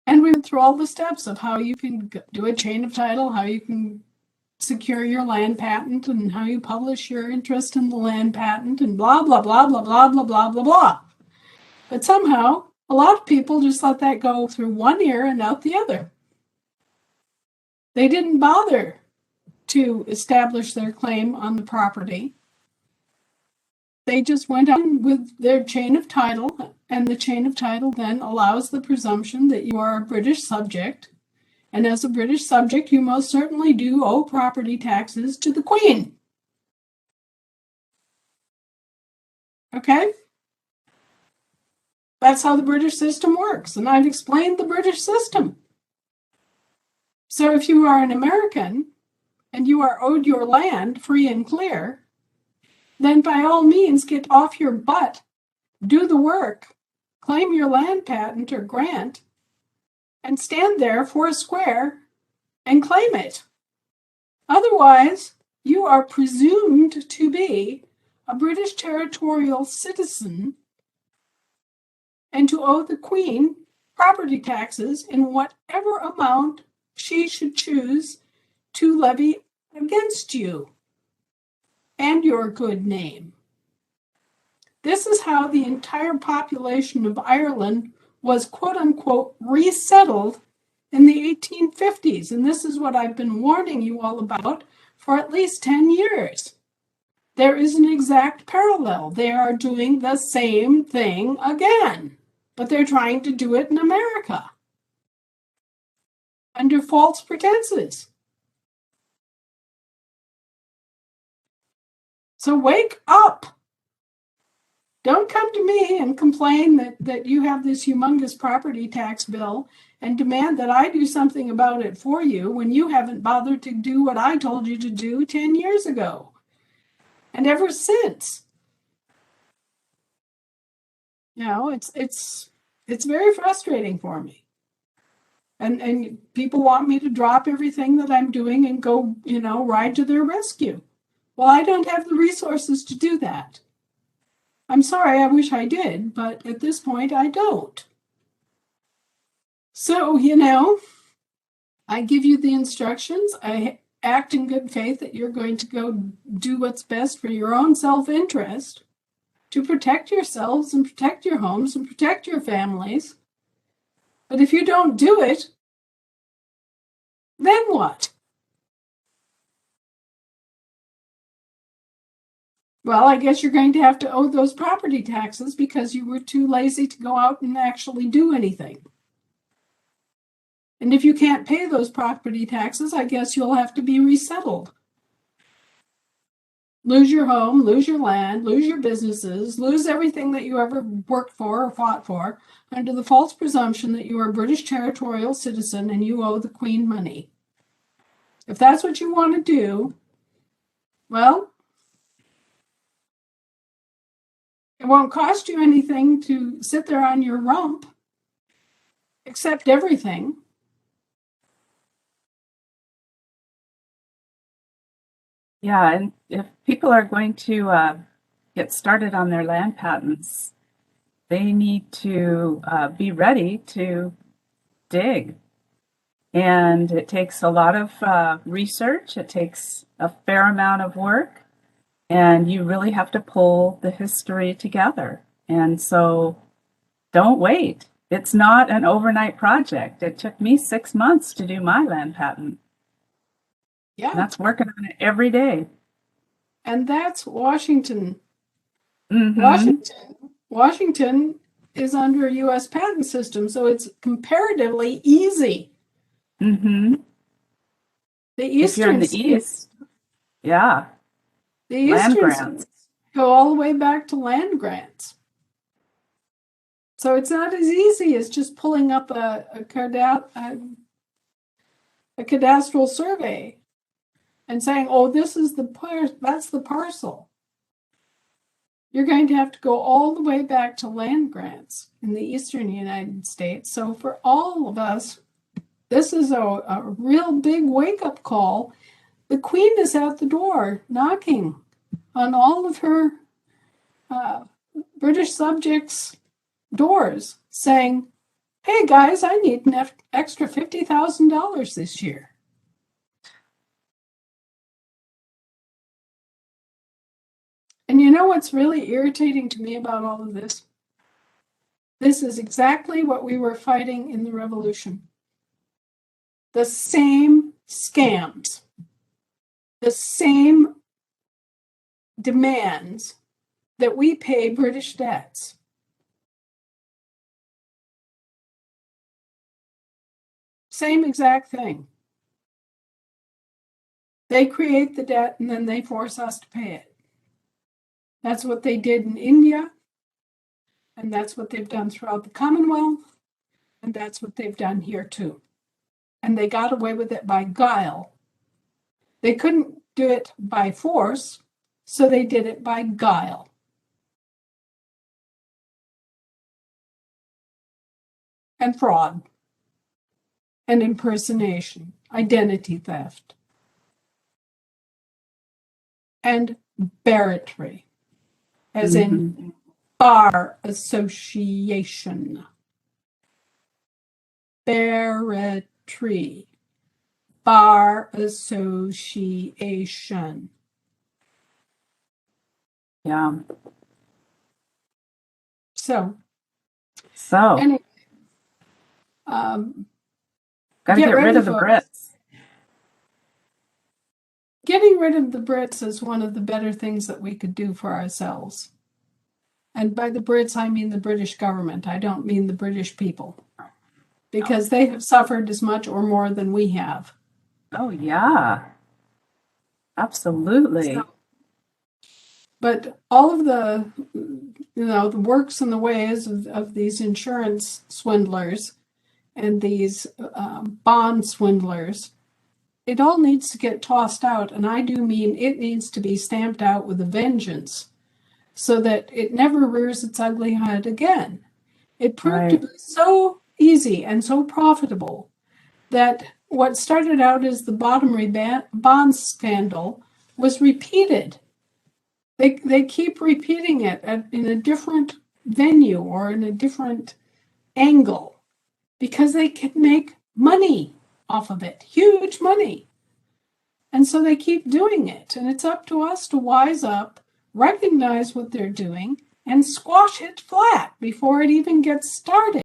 And we went through all the steps of how you can do a chain of title, how you can secure your land patent, and how you publish your interest in the land patent, and blah, blah, blah, blah, blah, blah, blah, blah, blah. But somehow, a lot of people just let that go through one ear and out the other. They didn't bother to establish their claim on the property. They just went on with their chain of title, and the chain of title then allows the presumption that you are a British subject. And as a British subject, you most certainly do owe property taxes to the Queen. Okay? That's how the British system works. And I've explained the British system. So if you are an American and you are owed your land free and clear, then by all means get off your butt, do the work, claim your land patent or grant, and stand there for a square and claim it. Otherwise, you are presumed to be a British territorial citizen and to owe the Queen property taxes in whatever amount she should choose to levy against you and your good name. This is how the entire population of Ireland was, quote unquote, resettled in the 1850s. And this is what I've been warning you all about for at least 10 years. There is an exact parallel. They are doing the same thing again, but they're trying to do it in America under false pretenses. So wake up. Don't come to me and complain that you have this humongous property tax bill and demand that I do something about it for you when you haven't bothered to do what I told you to do 10 years ago. And ever since. You know, it's very frustrating for me. And people want me to drop everything that I'm doing and go, ride to their rescue. Well, I don't have the resources to do that. I'm sorry, I wish I did, but at this point, I don't. So, I give you the instructions. I act in good faith that you're going to go do what's best for your own self-interest to protect yourselves and protect your homes and protect your families. But if you don't do it, then what? Well, I guess you're going to have to owe those property taxes because you were too lazy to go out and actually do anything. And if you can't pay those property taxes, I guess you'll have to be resettled. Lose your home, lose your land, lose your businesses, lose everything that you ever worked for or fought for under the false presumption that you are a British territorial citizen and you owe the Queen money. If that's what you want to do, well, it won't cost you anything to sit there on your rump, accept everything. Yeah, and if people are going to get started on their land patents, they need to be ready to dig. And it takes a lot of research. It takes a fair amount of work. And you really have to pull the history together. And so don't wait. It's not an overnight project. It took me 6 months to do my land patent. Yeah. And that's working on it every day. And that's Washington. Mm-hmm. Washington is under a U.S. patent system, so it's comparatively easy. Mm-hmm. The Eastern if you're in the East, yeah. The Eastern states go all the way back to land grants. So it's not as easy as just pulling up a cadastral survey and saying, oh, this is that's the parcel. You're going to have to go all the way back to land grants in the Eastern United States. So for all of us, this is a real big wake-up call. The Queen is at the door knocking on all of her British subjects' doors saying, hey guys, I need an extra $50,000 this year. And you know what's really irritating to me about all of this? This is exactly what we were fighting in the revolution. The same scams, the same demands that we pay British debts. Same exact thing. They create the debt and then they force us to pay it. That's what they did in India, and that's what they've done throughout the Commonwealth, and that's what they've done here too. And they got away with it by guile. They couldn't do it by force, so they did it by guile. And fraud. And impersonation. Identity theft. And barratry. As in bar association. Barratry. Bar association. Yeah. So Anyway, gotta get rid of the Brits. Getting rid of the Brits is one of the better things that we could do for ourselves. And by the Brits, I mean the British government. I don't mean the British people. Because they have suffered as much or more than we have. Oh, yeah. Absolutely. But all of the, the works and the ways of these insurance swindlers and these bond swindlers, it all needs to get tossed out. And I do mean it needs to be stamped out with a vengeance so that it never rears its ugly head again. It proved to be so easy and so profitable that what started out as the Bottomry bond scandal was repeated. They keep repeating it in a different venue or in a different angle because they can make money off of it, huge money. And so they keep doing it. And it's up to us to wise up, recognize what they're doing, and squash it flat before it even gets started.